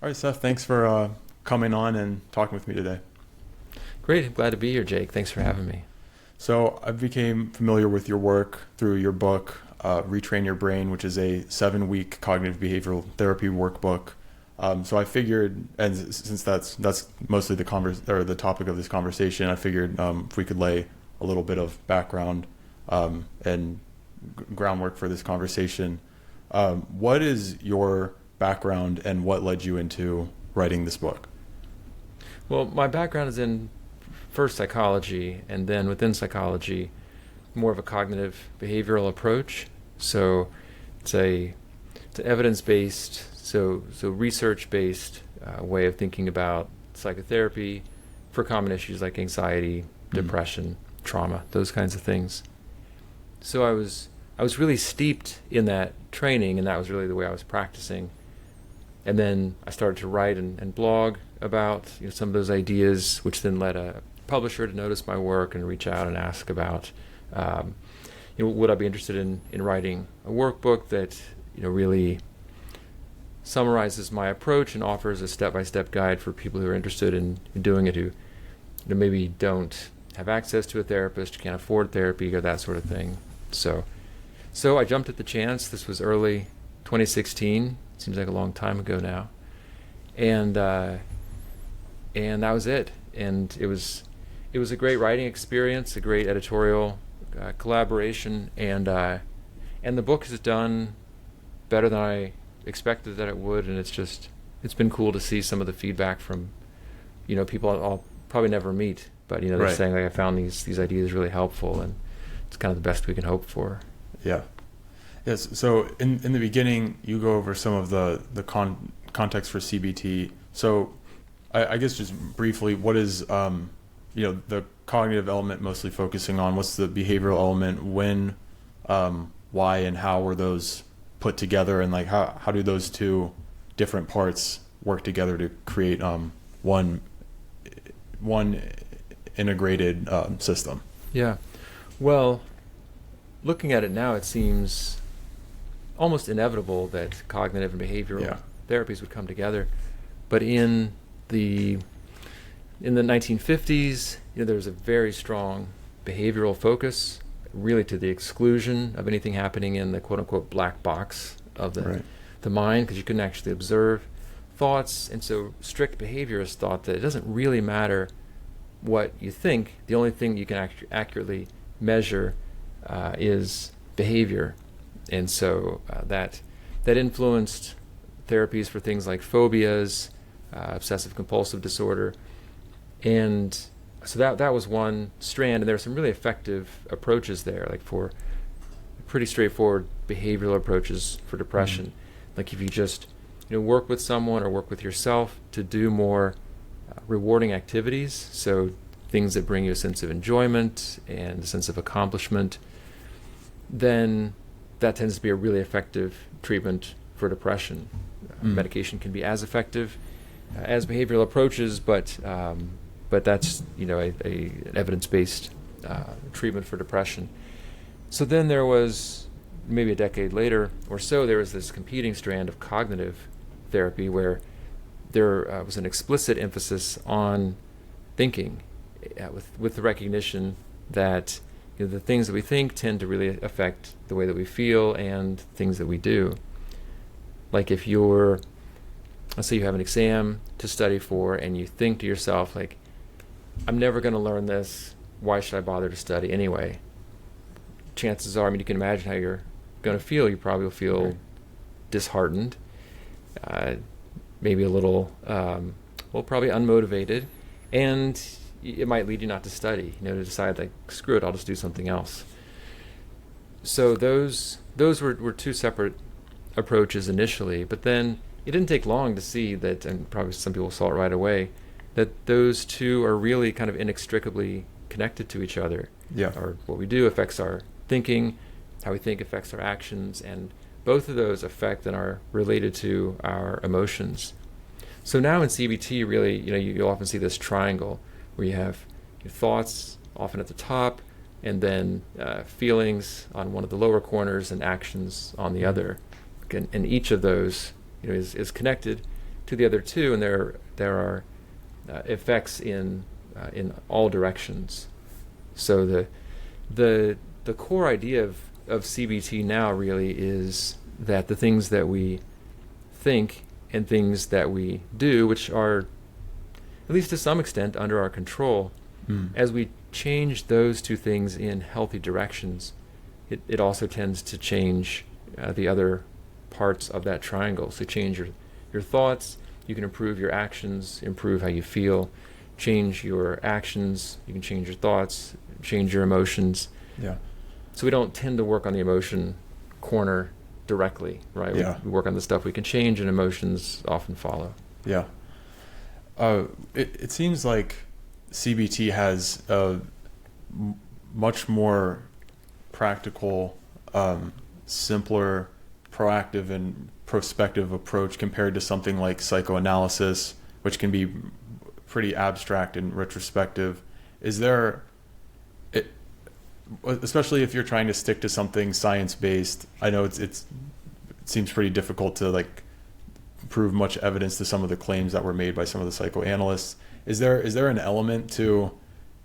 All right, Seth, thanks for coming on and talking with me today. Great. I'm glad to be here, Jake. Thanks for having me. So I became familiar with your work through your book, Retrain Your Brain, which is a 7-week cognitive behavioral therapy workbook. So I figured, and since that's mostly the topic of this conversation, I figured if we could lay a little bit of background and groundwork for this conversation. What is your background and what led you into writing this book? Well, my background is in first psychology, and then within psychology, more of a cognitive behavioral approach. So it's an evidence-based, so research-based way of thinking about psychotherapy for common issues like anxiety, depression, trauma, those kinds of things. So I was really steeped in that training, and that was really the way I was practicing. And then I started to write and blog about some of those ideas, which then led a publisher to notice my work and reach out and ask about, would I be interested in writing a workbook that really summarizes my approach and offers a step-by-step guide for people who are interested in doing it, who maybe don't have access to a therapist, can't afford therapy, or that sort of thing. So I jumped at the chance. This was early 2016. Seems like a long time ago now, and that was it. And it was a great writing experience, a great editorial collaboration, and the book has done better than I expected that it would. And it's been cool to see some of the feedback from people I'll probably never meet, but they're Right. saying like I found these ideas really helpful, and it's kind of the best we can hope for. Yeah. Yes. So in the beginning, you go over some of the context for CBT. So I guess just briefly, what is the cognitive element mostly focusing on? What's the behavioral element? When, why, and how were those put together? And like how do those two different parts work together to create one integrated system? Yeah. Well, looking at it now, it seems almost inevitable that cognitive and behavioral therapies would come together. But in the 1950s, there was a very strong behavioral focus, really to the exclusion of anything happening in the quote-unquote black box of the mind, because you couldn't actually observe thoughts. And so strict behaviorists thought that it doesn't really matter what you think. The only thing you can accurately measure is behavior. And so that influenced therapies for things like phobias, obsessive compulsive disorder. And so that was one strand, and there were some really effective approaches there, like for pretty straightforward behavioral approaches for depression. Like if you just work with someone or work with yourself to do more rewarding activities, so things that bring you a sense of enjoyment and a sense of accomplishment, then that tends to be a really effective treatment for depression. Medication can be as effective as behavioral approaches, but that's an evidence-based treatment for depression. So then there was, maybe a decade later or so, there was this competing strand of cognitive therapy where there was an explicit emphasis on thinking, with the recognition that the things that we think tend to really affect the way that we feel and things that we do. Like if let's say you have an exam to study for, and you think to yourself, like, I'm never going to learn this, why should I bother to study anyway? Chances are, you can imagine how you're going to feel. You probably will feel disheartened, maybe a little, probably unmotivated, and it might lead you not to study, to decide, like, screw it, I'll just do something else. So those were two separate approaches initially, but then it didn't take long to see that, and probably some people saw it right away, that those two are really kind of inextricably connected to each other. Yeah. Or what we do affects our thinking, how we think affects our actions, and both of those affect and are related to our emotions. So now in CBT, really, you'll often see this triangle where you have your thoughts often at the top, and then feelings on one of the lower corners and actions on the other. And each of those is connected to the other two, and there are effects in all directions. So the core idea of CBT now really is that the things that we think and things that we do, which are, at least to some extent, under our control, as we change those two things in healthy directions, it also tends to change the other parts of that triangle. So change your thoughts, you can improve your actions, improve how you feel. Change your actions, you can change your thoughts, change your emotions. Yeah. So we don't tend to work on the emotion corner directly, right? Yeah. We work on the stuff we can change, and emotions often follow. Yeah. It seems like CBT has a much more practical, simpler, proactive, and prospective approach compared to something like psychoanalysis, which can be pretty abstract and retrospective. Is there, especially if you're trying to stick to something science-based, I know it seems pretty difficult to like prove much evidence to some of the claims that were made by some of the psychoanalysts. Is there an element to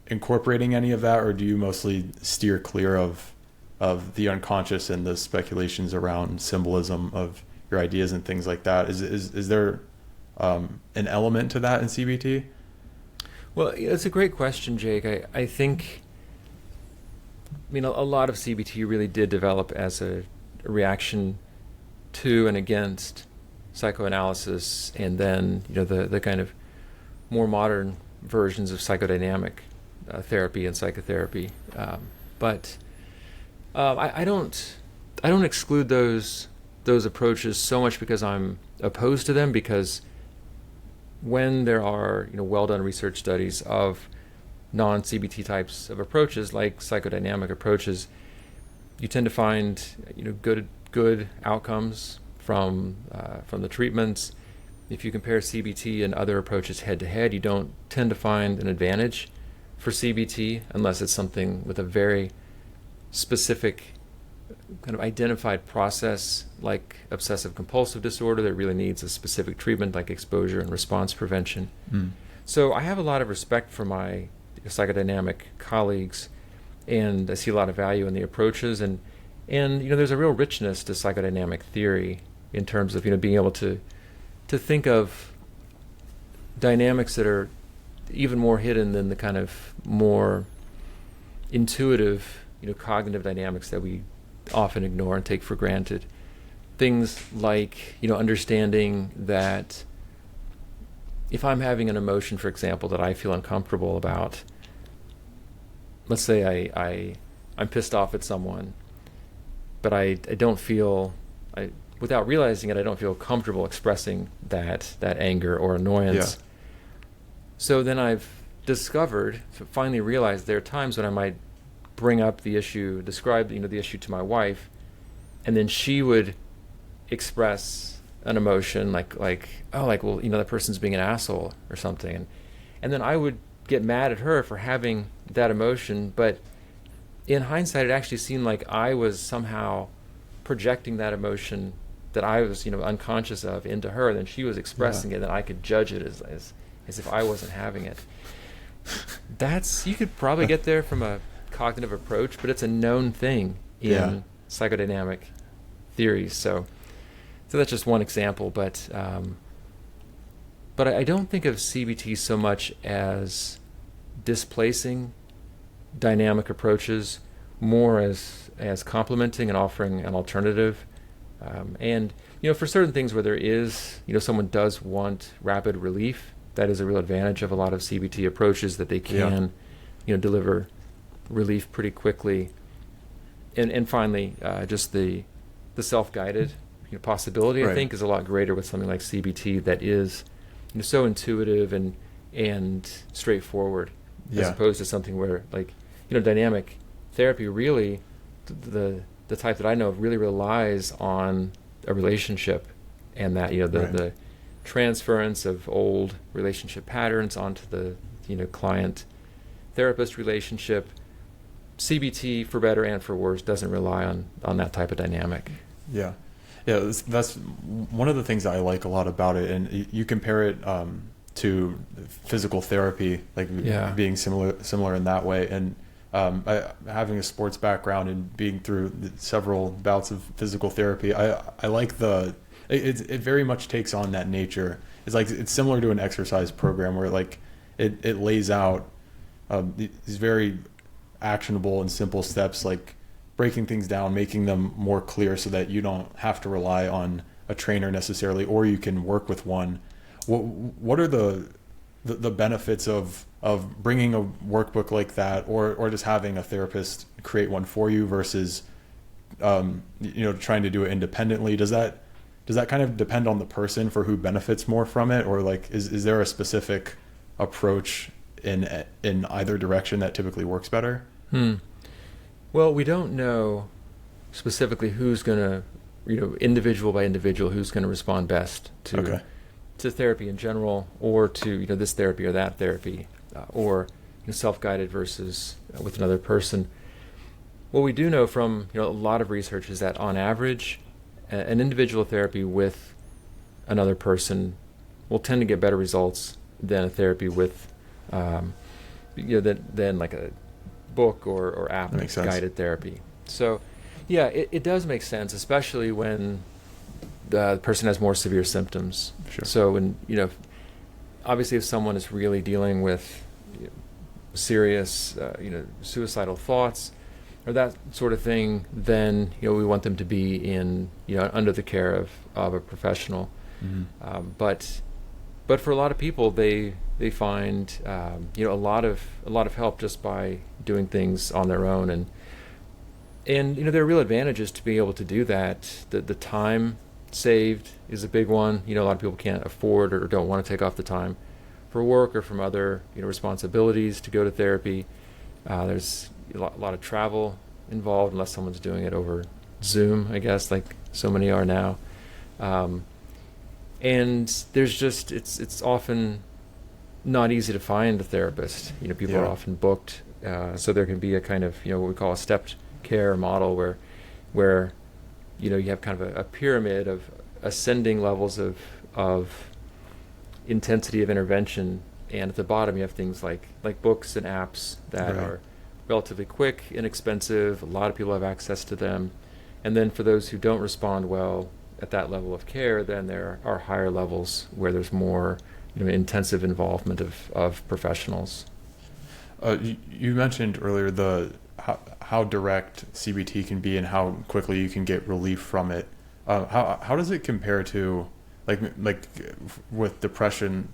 incorporating any of that, or do you mostly steer clear of the unconscious and the speculations around symbolism of your ideas and things like that? Is there an element to that in CBT? Well, it's a great question, Jake. I think, I mean, a lot of CBT really did develop as a reaction to and against psychoanalysis, and then the kind of more modern versions of psychodynamic therapy and psychotherapy. But I don't exclude those approaches so much because I'm opposed to them, because when there are well-done research studies of non-CBT types of approaches like psychodynamic approaches, you tend to find good outcomes from the treatments. If you compare CBT and other approaches head to head, you don't tend to find an advantage for CBT unless it's something with a very specific kind of identified process, like obsessive compulsive disorder, that really needs a specific treatment like exposure and response prevention. So I have a lot of respect for my psychodynamic colleagues, and I see a lot of value in the approaches, and there's a real richness to psychodynamic theory in terms of being able to think of dynamics that are even more hidden than the kind of more intuitive cognitive dynamics that we often ignore and take for granted. Things like understanding that if I'm having an emotion, for example, that I feel uncomfortable about, let's say I'm pissed off at someone, but I don't feel, without realizing it, I don't feel comfortable expressing that anger or annoyance. Yeah. So then I've finally realized there are times when I might bring up the issue, describe the issue to my wife, and then she would express an emotion like well, that person's being an asshole or something, and then I would get mad at her for having that emotion, but in hindsight it actually seemed like I was somehow projecting that emotion that I was unconscious of into her, and then she was expressing it, and I could judge it as if I wasn't having it. You could probably get there from a cognitive approach, but it's a known thing in psychodynamic theories. So that's just one example, but I don't think of CBT so much as displacing dynamic approaches, more as complementing and offering an alternative. And for certain things where there is, someone does want rapid relief, that is a real advantage of a lot of CBT approaches, that they can deliver relief pretty quickly. And finally, just the self-guided possibility, I think, is a lot greater with something like CBT that is so intuitive and straightforward, as opposed to something where dynamic therapy really, the type that I know of, really relies on a relationship, and that the transference of old relationship patterns onto the client therapist relationship. CBT, for better and for worse, doesn't rely on that type of dynamic. Yeah. Yeah, that's one of the things that I like a lot about it, and you compare it to physical therapy, like Yeah. being similar in that way. And having a sports background and being through several bouts of physical therapy, I like it very much takes on that nature. It's like it's similar to an exercise program where like it lays out these very actionable and simple steps, like breaking things down, making them more clear so that you don't have to rely on a trainer necessarily, or you can work with one. What are the benefits of bringing a workbook like that, or just having a therapist create one for you versus trying to do it independently? Does that kind of depend on the person for who benefits more from it, or like is there a specific approach in either direction that typically works better? Well, we don't know specifically who's going to, individual by individual, who's going to respond best to therapy in general, or to this therapy or that therapy, or self-guided versus with another person. What we do know from a lot of research is that on average, an individual therapy with another person will tend to get better results than a therapy with than like a book or app guided therapy. So yeah, it does make sense, especially when the person has more severe symptoms. Sure. So when obviously if someone is really dealing with serious suicidal thoughts or that sort of thing, then we want them to be in under the care of a professional. Mm-hmm. But for a lot of people, they find a lot of help just by doing things on their own, and there are real advantages to being able to do that. The time saved is a big one. A lot of people can't afford or don't want to take off the time for work or from other responsibilities to go to therapy. There's a lot of travel involved unless someone's doing it over Zoom, I guess, like so many are now. And there's just it's often not easy to find a therapist. People are often booked, so there can be a kind of what we call a stepped care model where you have kind of a pyramid of ascending levels of intensity of intervention, and at the bottom you have things like books and apps that are relatively quick, inexpensive. A lot of people have access to them, and then for those who don't respond well at that level of care, then there are higher levels where there's more intensive involvement of professionals. You mentioned earlier how direct CBT can be and how quickly you can get relief from it. How does it compare to like with depression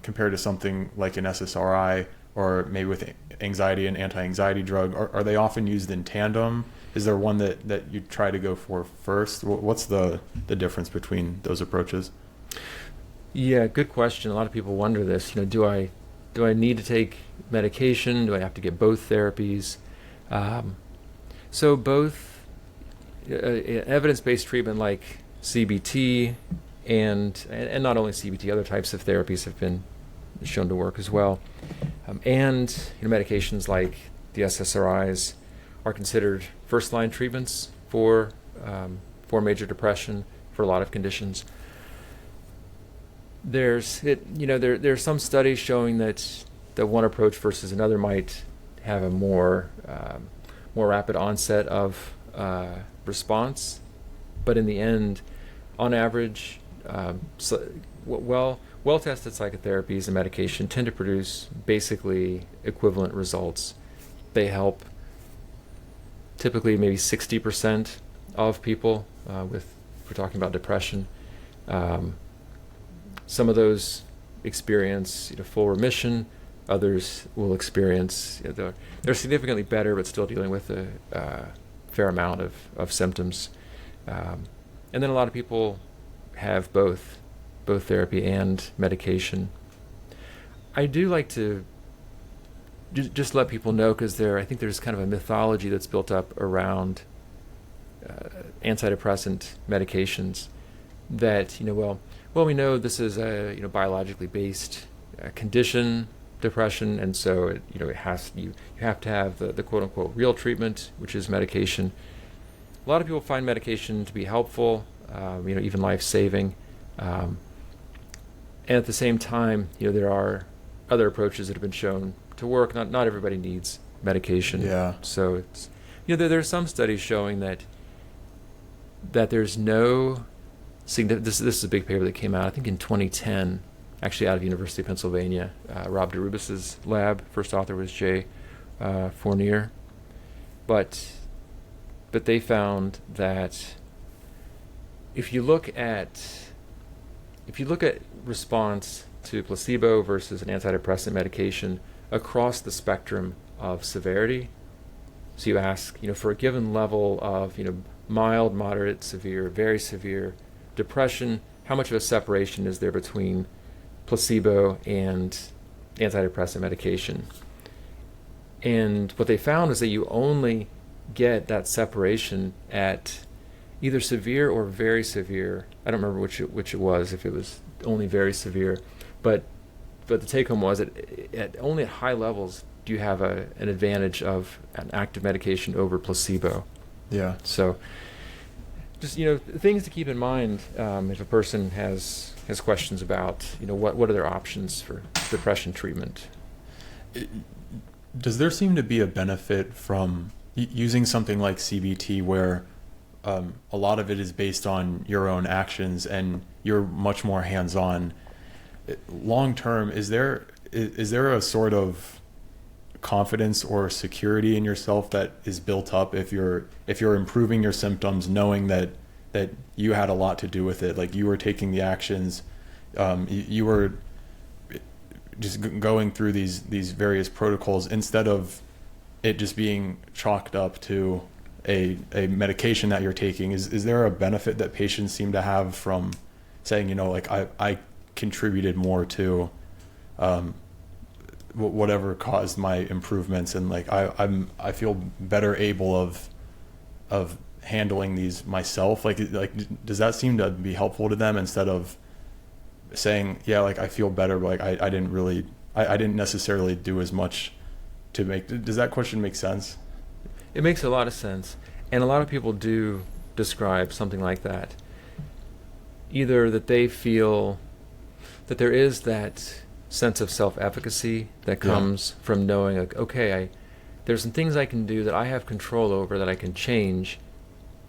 compared to something like an SSRI or maybe with anxiety and anti-anxiety drug? Are they often used in tandem? Is there one that you try to go for first? What's the difference between those approaches? Yeah, good question. A lot of people wonder this. Do I need to take medication? Do I have to get both therapies? So both evidence-based treatment like CBT and not only CBT, other types of therapies have been shown to work as well. And medications like the SSRIs are considered first-line treatments for major depression, for a lot of conditions. There's some studies showing that one approach versus another might have a more rapid onset of response, but in the end, on average, well-tested psychotherapies and medication tend to produce basically equivalent results. They help typically maybe 60% of people if we're talking about depression. Some of those experience full remission. Others will experience they're significantly better, but still dealing with a fair amount of symptoms. And then a lot of people have both therapy and medication. I do like to just let people know, because I think there's kind of a mythology that's built up around antidepressant medications that we know this is a biologically based condition, depression, and so it has you have to have the quote unquote real treatment, which is medication. A lot of people find medication to be helpful. even life-saving. And at the same time, there are other approaches that have been shown to work. Not everybody needs medication. Yeah. So it's, there are some studies showing that there's no this is a big paper that came out, I think in 2010, actually out of University of Pennsylvania. Rob DeRubis's lab. First author was Jay Fournier. But they found that if you look at response to placebo versus an antidepressant medication across the spectrum of severity, so you ask, for a given level of, mild, moderate, severe, very severe depression, how much of a separation is there between placebo and antidepressant medication? And what they found is that you only get that separation at either severe or very severe. I don't remember which it was, if it was only very severe, but the take home was that only at high levels do you have an advantage of an active medication over placebo. Yeah. So just things to keep in mind if a person has questions about what are their options for depression treatment. Does there seem to be a benefit from using something like CBT where a lot of it is based on your own actions and you're much more hands-on? Long term, is there a sort of confidence or security in yourself that is built up if you're improving your symptoms, knowing that you had a lot to do with it, like you were taking the actions, you were just going through these various protocols, instead of it just being chalked up to a medication that you're taking? Is there a benefit that patients seem to have from saying, like I contributed more to whatever caused my improvements, and like I feel better able of handling these myself? Like does that seem to be helpful to them, instead of saying, yeah, like I feel better, but like I didn't necessarily do as much to make? Does that question make sense? It makes a lot of sense, and a lot of people do describe something like that. Either that they feel that there is that sense of self-efficacy that comes from knowing, like, okay, there's some things I can do that I have control over, that I can change,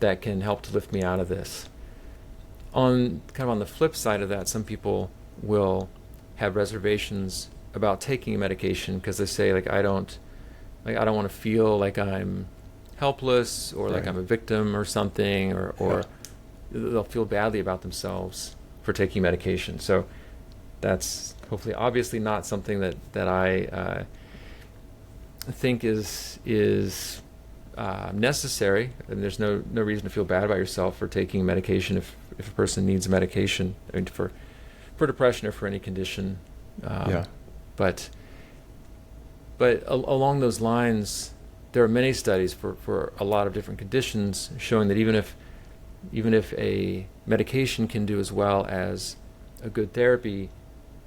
that can help to lift me out of this. On the flip side of that, some people will have reservations about taking a medication because they say, like, I don't want to feel like I'm helpless, or like I'm a victim or something, or they'll feel badly about themselves for taking medication. So that's hopefully obviously not something that I think is necessary, and there's no reason to feel bad about yourself for taking medication if a person needs medication, I mean, for depression or for any condition. But along those lines, there are many studies for a lot of different conditions showing that even if a medication can do as well as a good therapy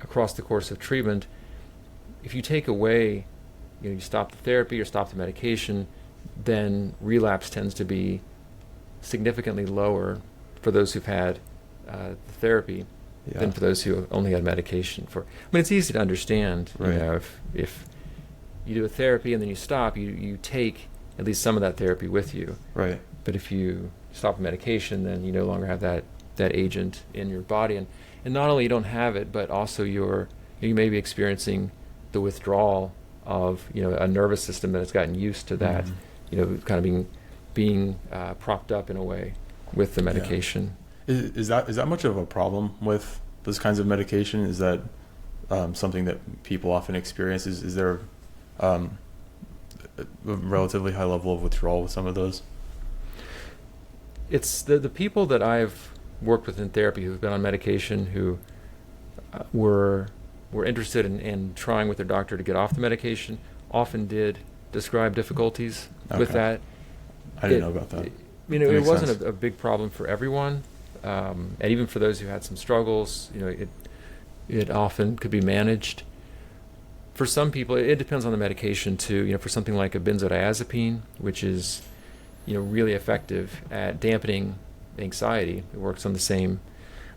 across the course of treatment, if you take away, you stop the therapy or stop the medication, then relapse tends to be significantly lower for those who've had the therapy than for those who only had medication. It's easy to understand, if you do a therapy and then you stop, you take at least some of that therapy with you. Right. But if you stop the medication, then you no longer have that agent in your body, and not only you don't have it, but also you may be experiencing the withdrawal of a nervous system that has gotten used to that, kind of being propped up in a way with the medication. Is that much of a problem with those kinds of medication? Is that something that people often experience? Is there a relatively high level of withdrawal with some of those? It's the people that I've worked with in therapy who've been on medication, who were interested in trying with their doctor to get off the medication, often did describe difficulties with that. I didn't know about that. It wasn't a big problem for everyone, and even for those who had some struggles, it often could be managed. For some people, it depends on the medication too. For something like a benzodiazepine, which is really effective at dampening anxiety. It works on the same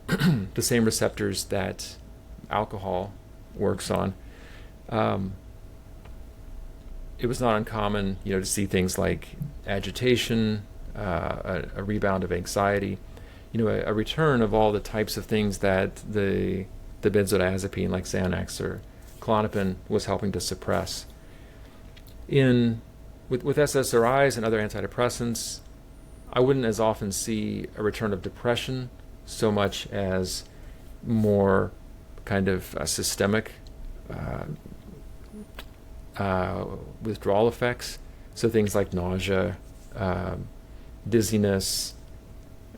the same receptors that alcohol works on. It was not uncommon, to see things like agitation, a rebound of anxiety, a return of all the types of things that the benzodiazepine like Xanax or Klonopin was helping to suppress. With SSRIs and other antidepressants, I wouldn't as often see a return of depression so much as more kind of systemic withdrawal effects. So things like nausea, dizziness,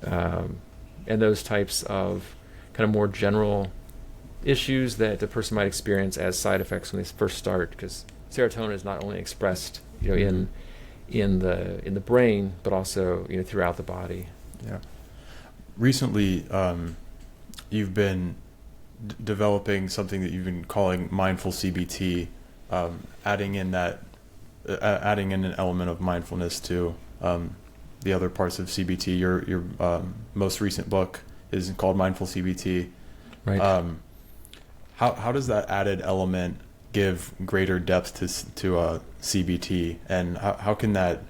and those types of kind of more general issues that the person might experience as side effects when they first start, because serotonin is not only expressed in the brain, but also throughout the body. Yeah. Recently, you've been developing something that you've been calling mindful CBT, adding in an element of mindfulness to the other parts of CBT. Your most recent book is called Mindful CBT. Right. How does that added element give greater depth to CBT, and how can that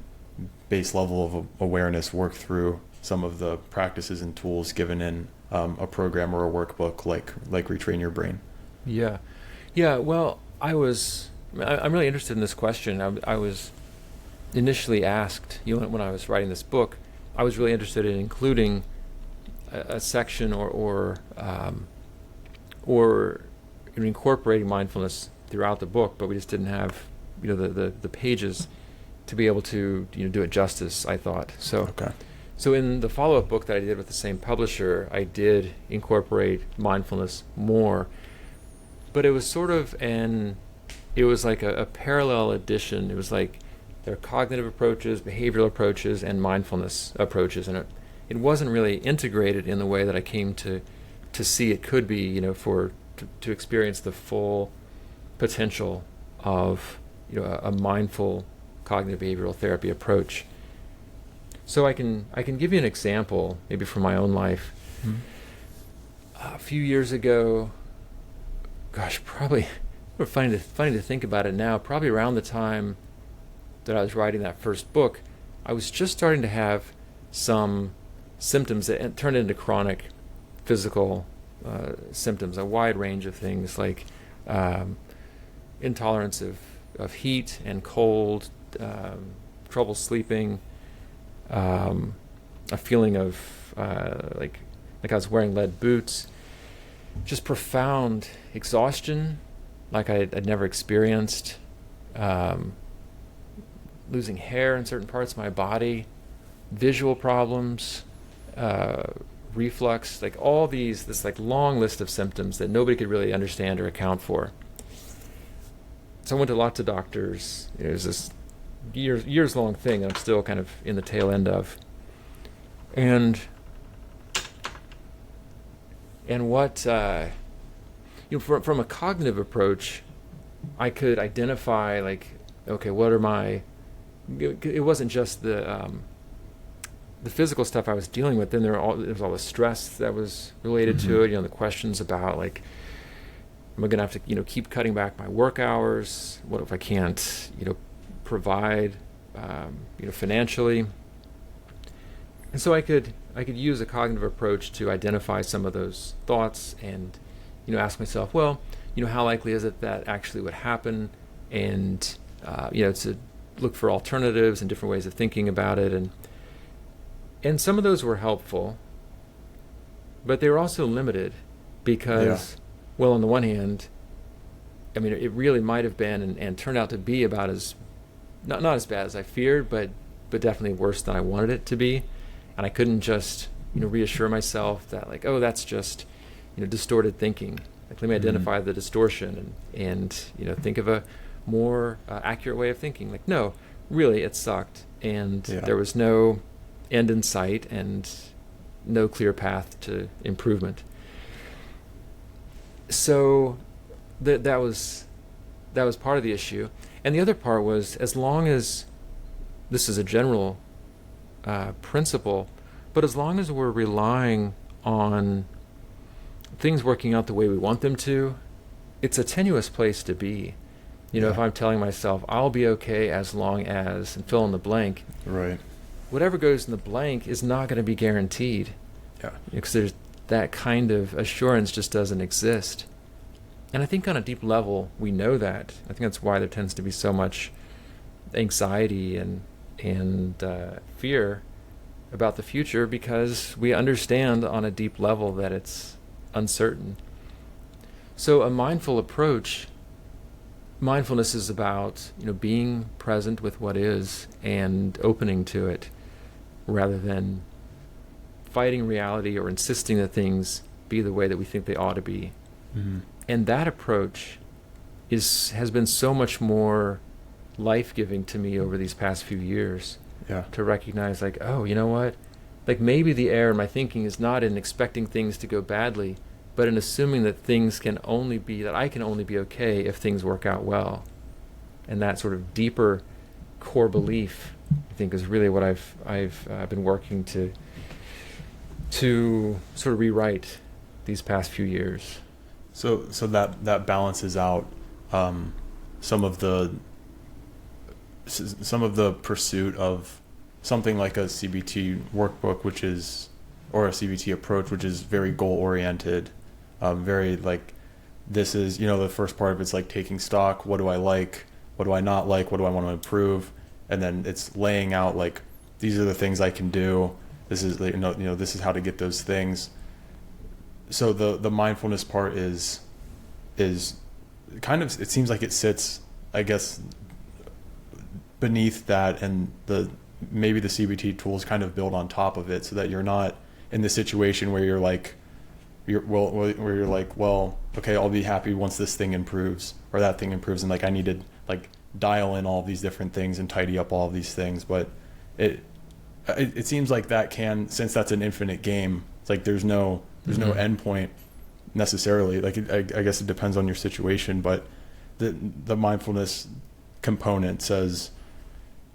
base level of awareness work through some of the practices and tools given in a program or a workbook like Retrain Your Brain? Yeah. Well, I'm really interested in this question. I was initially asked, when I was writing this book, I was really interested in including a section or incorporating mindfulness throughout the book, but we just didn't have the pages to be able to do it justice, I thought. So in the follow-up book that I did with the same publisher, I did incorporate mindfulness more, but it was like a parallel edition. It was like there are cognitive approaches, behavioral approaches, and mindfulness approaches, and it wasn't really integrated in the way that I came to see it could be, to experience the full potential of a mindful cognitive behavioral therapy approach. So I can give you an example, maybe from my own life. Mm-hmm. A few years ago, probably funny to think about it now. Probably around the time that I was writing that first book, I was just starting to have some symptoms that turned into chronic physical symptoms, a wide range of things like intolerance of heat and cold, trouble sleeping, a feeling of like I was wearing lead boots, just profound exhaustion like I'd never experienced, losing hair in certain parts of my body, visual problems, reflux, like all this like long list of symptoms that nobody could really understand or account for. So I went to lots of doctors. It was this years long thing that I'm still kind of in the tail end of. And what from a cognitive approach, I could identify like, okay, what are my? It wasn't just the physical stuff I was dealing with. Then there was all the stress that was related to it. The questions about like, am I going to have to keep cutting back my work hours? What if I can't provide financially? And so I could use a cognitive approach to identify some of those thoughts and ask myself, well, how likely is it that actually would happen, and to look for alternatives and different ways of thinking about it, and some of those were helpful, but they were also limited because, well, on the one hand, I mean, it really might have been and turned out to be about as not as bad as I feared, but definitely worse than I wanted it to be. And I couldn't just reassure myself that like, oh, that's just distorted thinking. Like, let me identify the distortion and think of a more accurate way of thinking. Like, no, really, it sucked, and there was no end in sight and no clear path to improvement. So that was part of the issue. And the other part was, as long as this is a general principle, But as long as we're relying on things working out the way we want them to, it's a tenuous place to be. You know, if I'm telling myself, I'll be okay as long as, and fill in the blank. Right. Whatever goes in the blank is not going to be guaranteed. Yeah. Because there's that kind of assurance just doesn't exist. And I think on a deep level, we know that. I think that's why there tends to be so much anxiety and fear about the future, because we understand on a deep level that it's uncertain. So a mindful approach, mindfulness is about, you know, being present with what is and opening to it, rather than fighting reality or insisting that things be the way that we think they ought to be. Mm-hmm. And that approach has been so much more life-giving to me over these past few years. Yeah. To recognize, like, oh, you know what? Like, maybe the error in my thinking is not in expecting things to go badly, but in assuming that I can only be okay if things work out well. And that sort of deeper core belief, I think, is really what I've been working to sort of rewrite these past few years. So that balances out some of the pursuit of something like a CBT workbook, or a CBT approach, which is very goal oriented, very like, this is, you know, the first part of it's like taking stock. What do I like? What do I not like? What do I want to improve? And then it's laying out, like, these are the things I can do. This is, you know, this is how to get those things. So the mindfulness part is kind of, it seems like it sits, I guess, beneath that, and maybe the CBT tools kind of build on top of it, so that you're not in the situation where you're like, well, okay, I'll be happy once this thing improves or that thing improves, and like I need to like dial in all these different things and tidy up all of these things. But it seems like that can, since that's an infinite game, it's like there's no end point necessarily. Like I guess it depends on your situation, but the mindfulness component says,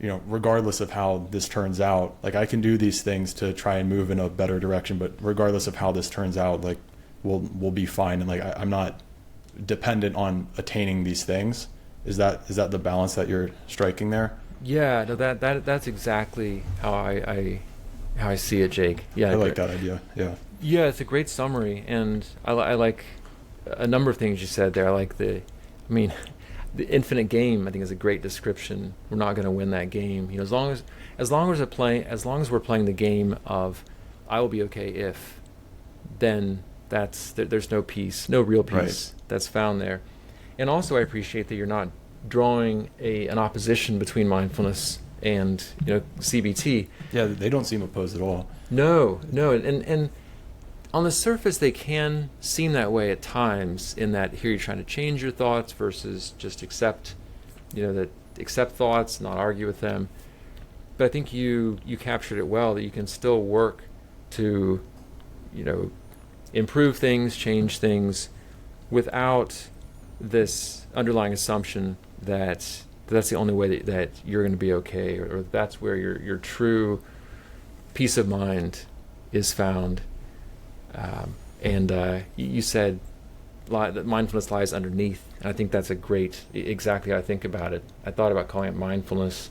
you know, regardless of how this turns out, like I can do these things to try and move in a better direction, but regardless of how this turns out, like we'll be fine. And like I'm not dependent on attaining these things. Is that the balance that you're striking there? Yeah, no, that's exactly how I see it, Jake. Yeah, I like that idea. Yeah. Yeah, it's a great summary, and I like a number of things you said there. I like the infinite game, I think, is a great description. We're not going to win that game. You know, as long as we're playing the game of I will be okay if, then there's no peace, no real peace that's found there. And also, I appreciate that you're not drawing an opposition between mindfulness and, you know, CBT. Yeah, they don't seem opposed at all. No, and on the surface, they can seem that way at times, in that here you're trying to change your thoughts versus just accept thoughts, not argue with them. But I think you captured it well, that you can still work to, you know, improve things, change things, without this underlying assumption that that's the only way that you're going to be okay, or that's where your true peace of mind is found. You said that mindfulness lies underneath, and I think that's exactly how I think about it. I thought about calling it mindfulness,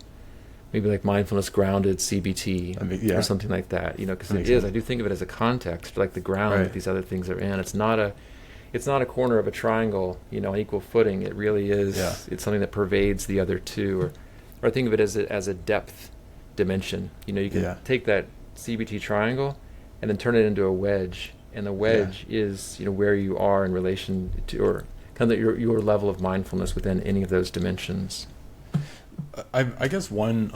maybe like mindfulness grounded CBT, or something like that. You know, because it is. I do think of it as a context, like the ground that these other things are in. It's not a corner of a triangle, you know, on equal footing. It really is. Yeah. It's something that pervades the other two, or I think of it as a depth dimension. You know, you can take that CBT triangle and then turn it into a wedge, and the wedge is, you know, where you are in relation to, or kind of your level of mindfulness within any of those dimensions. I guess one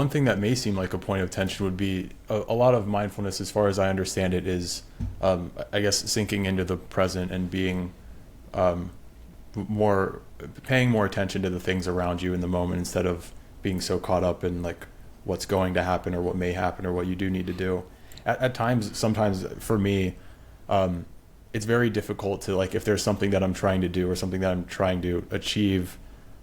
thing that may seem like a point of tension would be a lot of mindfulness, as far as I understand it, is I guess sinking into the present and being paying more attention to the things around you in the moment, instead of being so caught up in like what's going to happen or what may happen or what you do need to do. At times, sometimes for me, it's very difficult to, like, if there's something that I'm trying to do or something that I'm trying to achieve,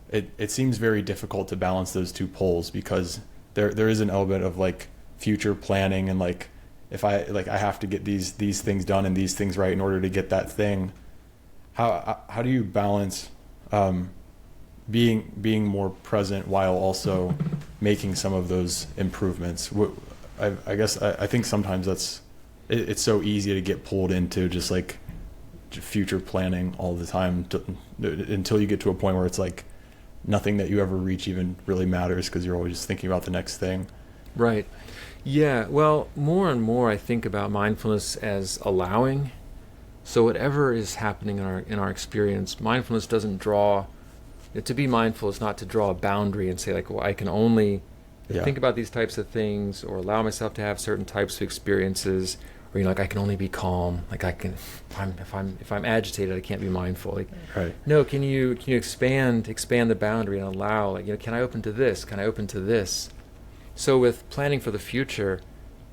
it seems very difficult to balance those two poles, because there is an element of like future planning and like if I have to get these things done and these things right in order to get that thing. How do you balance being more present while also making some of those improvements? I guess I think sometimes it's so easy to get pulled into just like future planning all the time until you get to a point where it's like nothing that you ever reach even really matters because you're always just thinking about the next thing. Right. Yeah. Well, more and more I think about mindfulness as allowing. So whatever is happening in our experience, mindfulness doesn't draw. To be mindful is not to draw a boundary and say like, well, I can only think about these types of things or allow myself to have certain types of experiences, or like I can only be calm. Like I can, if I'm agitated, I can't be mindful. Like, right. No, can you expand the boundary and allow, like, can I open to this? Can I open to this? So with planning for the future,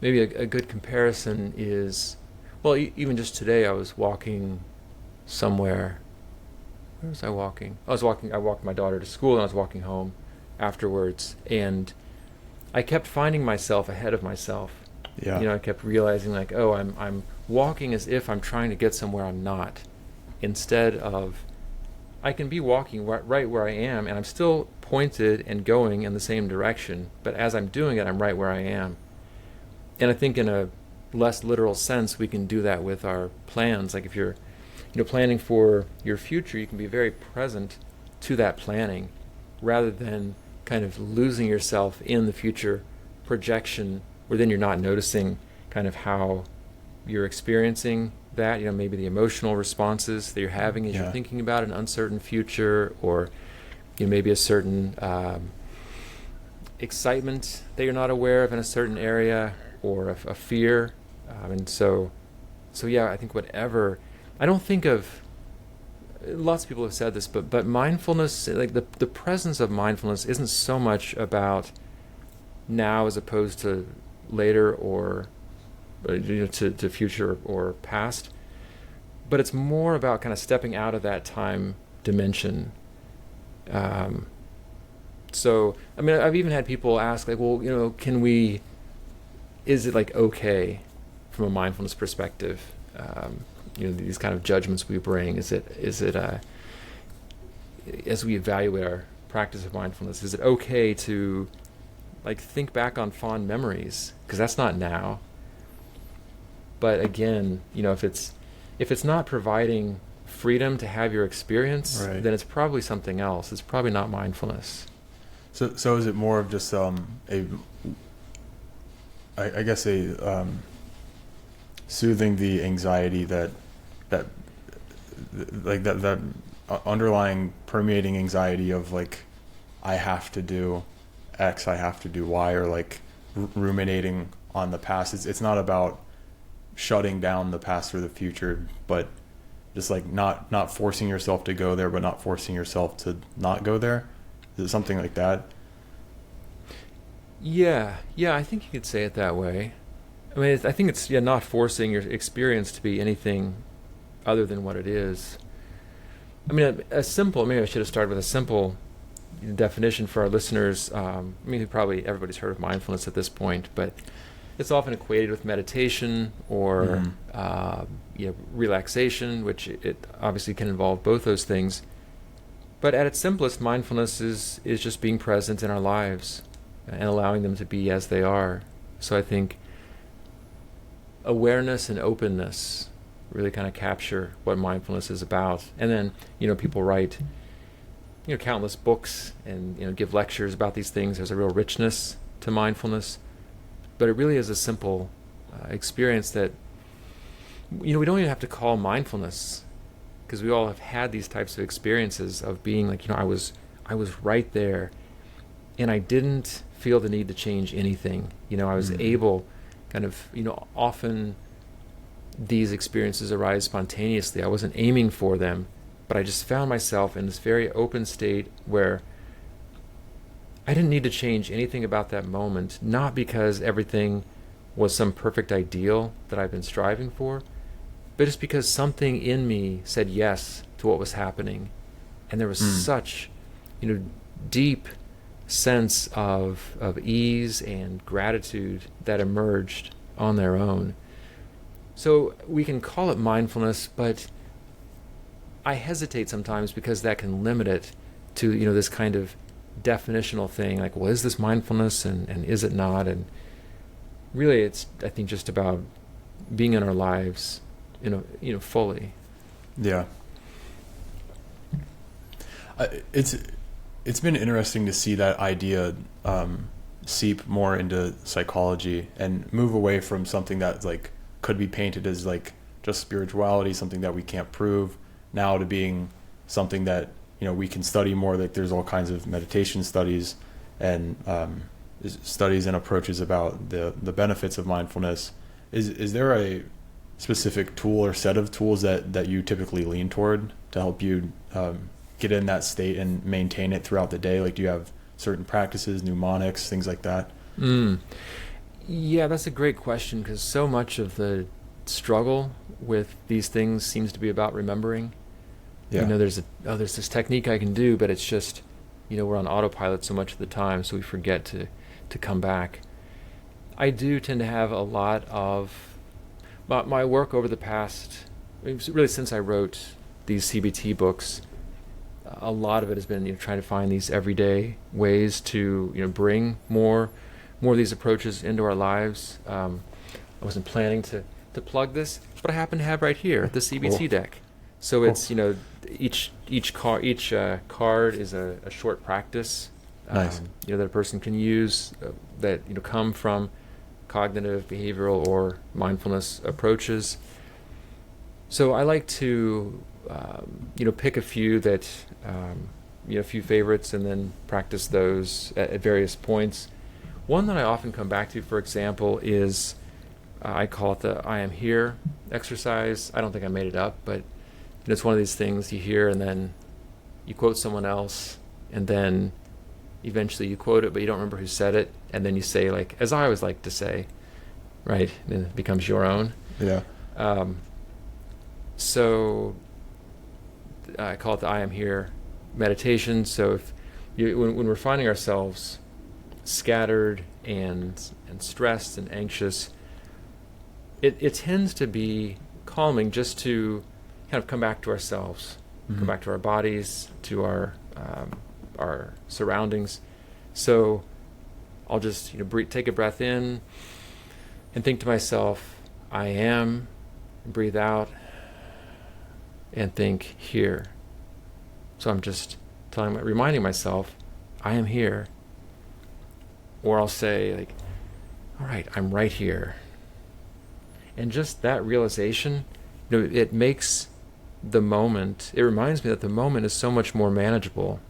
maybe a good comparison is, well, even just today I was walking somewhere. Where was I walking? I walked my daughter to school and I was walking home afterwards, and I kept finding myself ahead of myself. Yeah. I kept realizing like, oh, I'm walking as if I'm trying to get somewhere I'm not, instead of I can be walking right where I am and I'm still pointed and going in the same direction, but as I'm doing it, I'm right where I am. And I think in a less literal sense, we can do that with our plans. Like if you're planning for your future, you can be very present to that planning rather than kind of losing yourself in the future projection where then you're not noticing kind of how you're experiencing that, maybe the emotional responses that you're having as you're thinking about an uncertain future, or maybe a certain excitement that you're not aware of in a certain area, or a fear. And so I think whatever, I don't think of, lots of people have said this, but mindfulness, like the presence of mindfulness isn't so much about now as opposed to later or to future or past, but it's more about kind of stepping out of that time dimension. So I mean, I've even had people ask like, well, is it like okay from a mindfulness perspective, these kind of judgments we bring, is it as we evaluate our practice of mindfulness, is it okay to like think back on fond memories, because that's not now. But again, if it's not providing freedom to have your experience, right, then it's probably something else. It's probably not mindfulness. So is it more of just soothing the anxiety that underlying permeating anxiety of like I have to do X, I have to do Y, or like ruminating on the past. It's not about shutting down the past or the future, but just like not forcing yourself to go there, but not forcing yourself to not go there. Is it something like that? Yeah, I think you could say it that way. I mean, I think it's not forcing your experience to be anything other than what it is. I mean, maybe I should have started with a simple definition for our listeners. Probably everybody's heard of mindfulness at this point, but it's often equated with meditation or relaxation, which it obviously can involve both those things. But at its simplest, mindfulness is just being present in our lives and allowing them to be as they are. So I think awareness and openness really kind of capture what mindfulness is about. And then, people write, countless books and, give lectures about these things. There's a real richness to mindfulness, but it really is a simple experience that, we don't even have to call mindfulness, because we all have had these types of experiences of being like, I was right there and I didn't feel the need to change anything. I was able kind of, often these experiences arise spontaneously. I wasn't aiming for them, but I just found myself in this very open state where I didn't need to change anything about that moment, not because everything was some perfect ideal that I've been striving for, but just because something in me said yes to what was happening. And there was such, deep sense of ease and gratitude that emerged on their own. So we can call it mindfulness, but I hesitate sometimes because that can limit it to, this kind of definitional thing, like, well, is this mindfulness and is it not? And really it's, I think, just about being in our lives, fully. Yeah. It's been interesting to see that idea seep more into psychology and move away from something that like could be painted as like just spirituality, something that we can't prove, now to being something that we can study more. Like there's all kinds of meditation studies and studies and approaches about the benefits of mindfulness. Is there a specific tool or set of tools that you typically lean toward to help you get in that state and maintain it throughout the day? Like, do you have certain practices, mnemonics, things like that? Yeah, that's a great question, because so much of the struggle with these things seems to be about remembering. Yeah. There's this technique I can do, but it's just, we're on autopilot so much of the time, so we forget to come back. I do tend to have a lot of my work over the past, really since I wrote these CBT books, a lot of it has been trying to find these everyday ways to bring more of these approaches into our lives. I wasn't planning to plug this, but I happen to have right here the CBT Cool. deck. So it's each card is a short practice. Nice. That a person can use that come from cognitive, behavioral, or mindfulness approaches. So I like to pick a few that a few favorites and then practice those at various points. One that I often come back to, for example, is I call it the I am here exercise. I don't think I made it up, but it's one of these things you hear and then you quote someone else and then eventually you quote it, but you don't remember who said it, and then you say, like, as I always like to say, right? And it becomes your own. Yeah. So I call it the I am here meditation. So if when we're finding ourselves scattered and stressed and anxious, it tends to be calming just to kind of come back to ourselves, come back to our bodies, to our surroundings. So I'll just take a breath in and think to myself, I am, breathe out, and think here. So I'm just reminding myself, I am here. Or I'll say, like, all right, I'm right here. And just that realization, it makes the moment, it reminds me that the moment is so much more manageable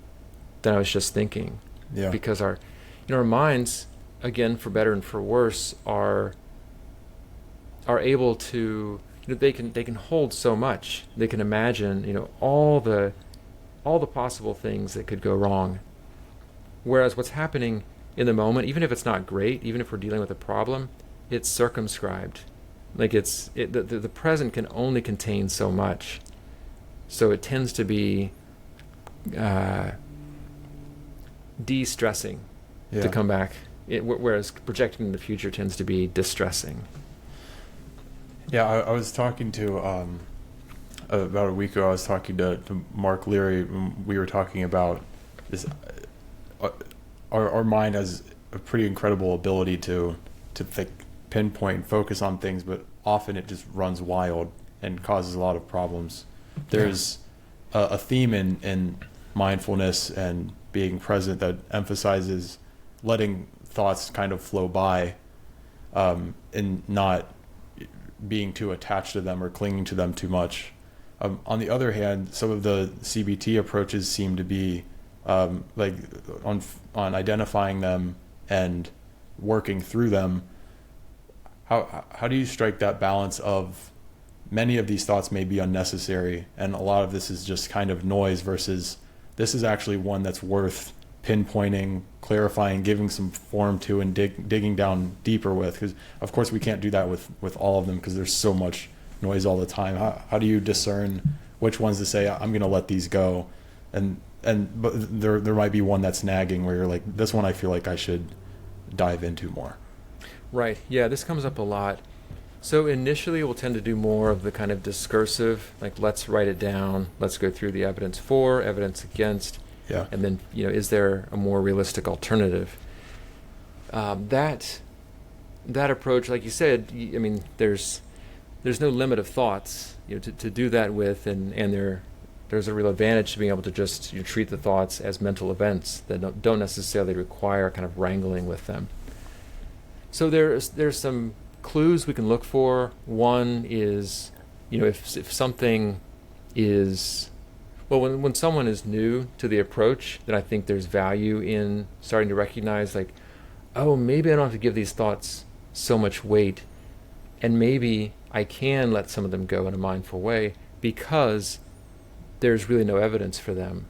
than I was just thinking. Yeah. Because our minds, again, for better and for worse, are able to, they can hold so much. They can imagine, all the possible things that could go wrong. Whereas what's happening in the moment, even if it's not great, even if we're dealing with a problem, it's circumscribed. Like the present can only contain so much. So it tends to be de-stressing to come back, whereas projecting in the future tends to be distressing. Yeah, I was talking to about a week ago. I was talking to Mark Leary. We were talking about this. Our mind has a pretty incredible ability to pinpoint and focus on things, but often it just runs wild and causes a lot of problems. There's a theme in mindfulness and being present that emphasizes letting thoughts kind of flow by, and not being too attached to them or clinging to them too much. On the other hand, some of the CBT approaches seem to be like on identifying them and working through them. How do you strike that balance of many of these thoughts may be unnecessary and a lot of this is just kind of noise versus this is actually one that's worth pinpointing, clarifying, giving some form to, and digging down deeper with? Because of course we can't do that with all of them because there's so much noise all the time. How do you discern which ones to say I'm going to let these go, and but there might be one that's nagging where you're like, this one I feel like I should dive into more. Right. Yeah, this comes up a lot. So initially we'll tend to do more of the kind of discursive, like let's write it down, let's go through the evidence for, evidence against, Yeah. and then, is there a more realistic alternative? That approach, like you said, there's no limit of thoughts, to do that with, and there's a real advantage to being able to just treat the thoughts as mental events that don't necessarily require kind of wrangling with them. So there's some clues we can look for. One is, if something is, well, when someone is new to the approach, then I think there's value in starting to recognize, like, oh, maybe I don't have to give these thoughts so much weight, and maybe I can let some of them go in a mindful way because there's really no evidence for them.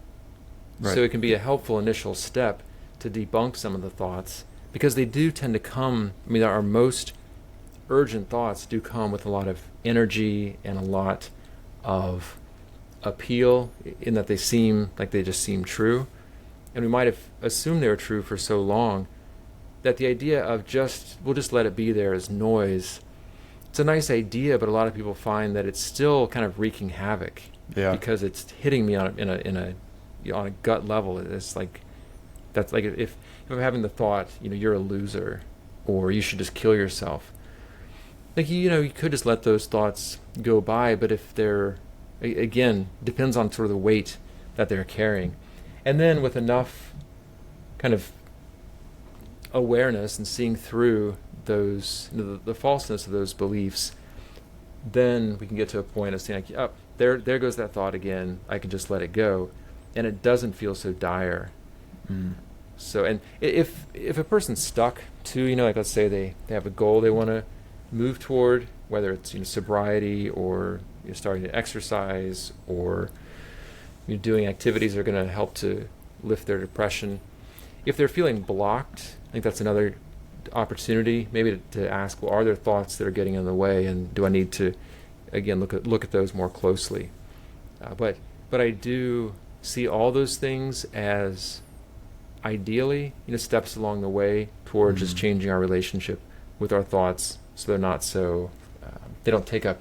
Right. So it can be a helpful initial step to debunk some of the thoughts, because they do tend to come, our most urgent thoughts do come with a lot of energy and a lot of appeal, in that they seem like they just seem true. And we might have assumed they were true for so long that the idea of we'll just let it be there as noise, it's a nice idea, but a lot of people find that it's still kind of wreaking havoc. Yeah. Because it's hitting me on a gut level. It's like, that's like if I'm having the thought, you're a loser, or you should just kill yourself. Like, you could just let those thoughts go by, but if they're, again, depends on sort of the weight that they're carrying. And then with enough kind of awareness and seeing through those, the falseness of those beliefs, then we can get to a point of saying, like, oh, there goes that thought again. I can just let it go, and it doesn't feel so dire. Mm. So, and if a person's stuck to, like, let's say they have a goal they want to move toward, whether it's sobriety, or starting to exercise, or doing activities that are going to help to lift their depression. If they're feeling blocked, I think that's another opportunity maybe to ask, well, are there thoughts that are getting in the way, and do I need to, again, look at those more closely? But I do see all those things as ideally, steps along the way toward just changing our relationship with our thoughts, so they're not so they don't take up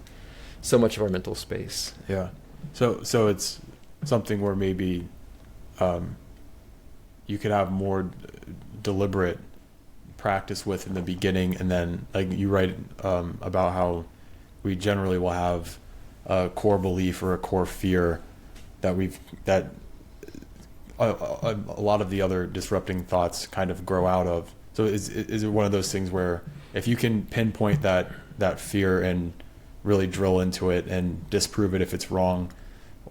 so much of our mental space. Yeah. So it's something where maybe you could have more deliberate practice with in the beginning, and then, like you write about how we generally will have a core belief or a core fear that a lot of the other disrupting thoughts kind of grow out of. So is it one of those things where if you can pinpoint that fear and really drill into it and disprove it if it's wrong,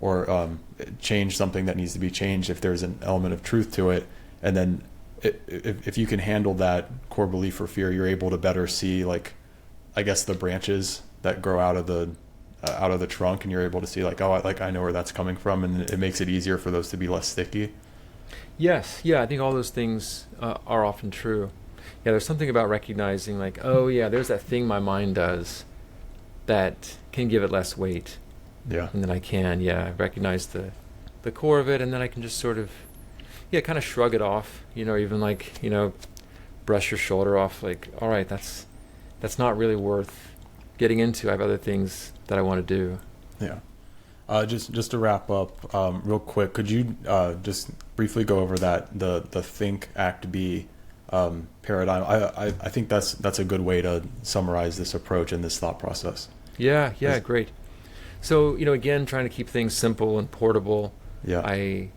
or change something that needs to be changed if there's an element of truth to it, and then if you can handle that core belief or fear, you're able to better see, like, I guess, the branches that grow out of the trunk, and you're able to see, like, oh, I know where that's coming from, and it makes it easier for those to be less sticky. Yes, yeah, I think all those things are often true. Yeah, there's something about recognizing, like, oh yeah, there's that thing my mind does that can give it less weight. Yeah. And then I can, recognize the core of it, and then I can just sort of, kind of shrug it off, even like, brush your shoulder off, like, all right, that's not really worth getting into. I have other things that I want to do. Yeah. Just to wrap up, real quick, could you just briefly go over the think, act, be paradigm? I think that's a good way to summarize this approach and this thought process. Yeah, great. So, again, trying to keep things simple and portable. Yeah. A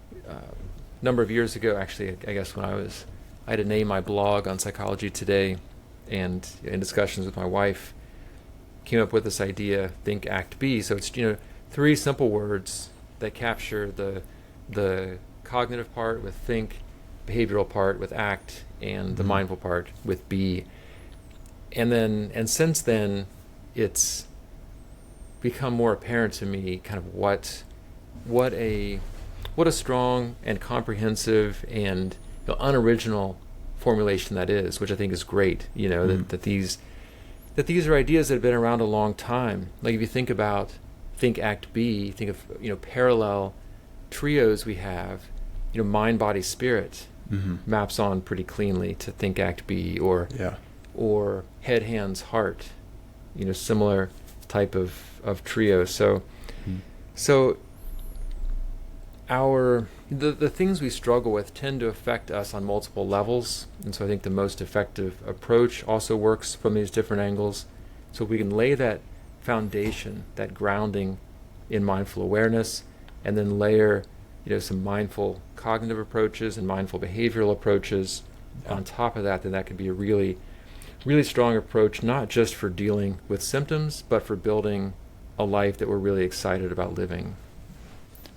number of years ago, actually, I guess when I had to name my blog on Psychology Today, and in discussions with my wife, came up with this idea, think, act, be. So it's, three simple words that capture the cognitive part with think, behavioral part with act, and the mindful part with be. And since then, it's become more apparent to me kind of what a strong and comprehensive and unoriginal formulation that is, which I think is great. That these are ideas that have been around a long time. Like, if you think about think, act, be, think of parallel trios we have mind, body, spirit Mm-hmm. maps on pretty cleanly to think, act, be, or Yeah. head, hands, heart. Similar type of trio. So Mm. so the things we struggle with tend to affect us on multiple levels, and so I think the most effective approach also works from these different angles. So we can lay that foundation, that grounding in mindful awareness, and then layer some mindful cognitive approaches and mindful behavioral approaches on top of that, then that can be a really, really strong approach, not just for dealing with symptoms, but for building a life that we're really excited about living.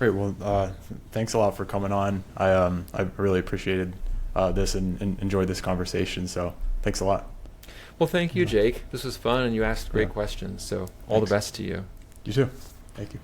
Great. Well, thanks a lot for coming on. I really appreciated this and enjoyed this conversation. So thanks a lot. Well, thank you, Jake. This was fun, and you asked great questions. So all the best to you. You too. Thank you.